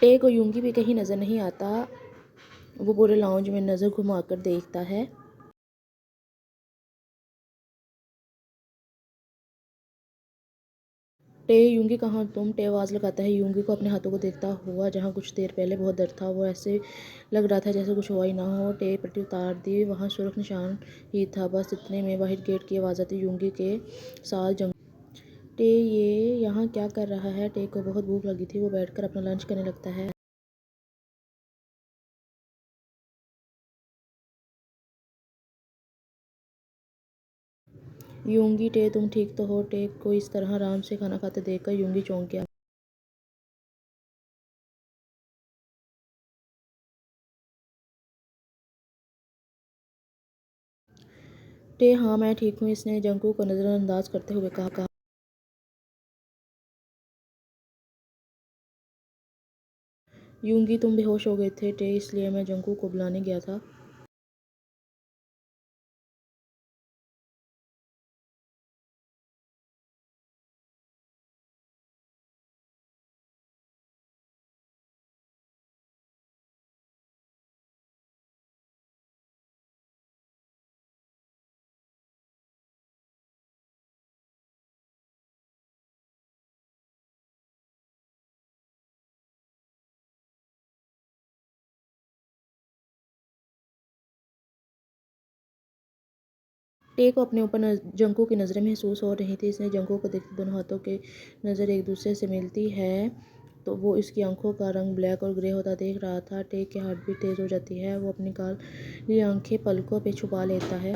ٹے کو یونگی بھی کہیں نظر نہیں آتا، وہ پورے لاؤنج میں نظر گھما کر دیکھتا ہے۔ ٹے، یونگی کہاں تم؟ ٹے آواز لگاتا ہے یونگی کو اپنے ہاتھوں کو دیکھتا ہوا جہاں کچھ دیر پہلے بہت درد تھا۔ وہ ایسے لگ رہا تھا جیسے کچھ ہوا ہی نہ ہو۔ ٹے پٹی اتار دی، وہاں سرخ نشان ہی تھا بس۔ اتنے میں باہر گیٹ کی آواز آتی، یونگی کے ساتھ جنگو۔ ٹے یہ یہاں کیا کر رہا ہے؟ ٹے کو بہت بھوک لگی تھی، وہ بیٹھ کر اپنا لنچ کرنے لگتا ہے۔ یونگی، ٹے تم ٹھیک تو ہو؟ ٹے کو اس طرح آرام سے کھانا کھاتے دیکھ کر یونگی چونک گیا۔ ٹے، ہاں میں ٹھیک ہوں، اس نے جنگو کو نظر انداز کرتے ہوئے کہا۔ یونگی، تم بے ہوش ہو گئے تھے۔ ٹے، اس لیے میں جنگو کو بلانے گیا تھا۔ ٹے کو اپنے اوپر جنگو کی نظریں محسوس ہو رہی تھیں۔ اس نے جنگو کو دیکھتے دونوں ہاتھوں کی نظر ایک دوسرے سے ملتی ہے تو وہ اس کی آنکھوں کا رنگ بلیک اور گرے ہوتا دیکھ رہا تھا۔ ٹے کی ہارٹ بیٹ تیز ہو جاتی ہے، وہ اپنی کالی آنکھیں پلکوں پہ چھپا لیتا ہے۔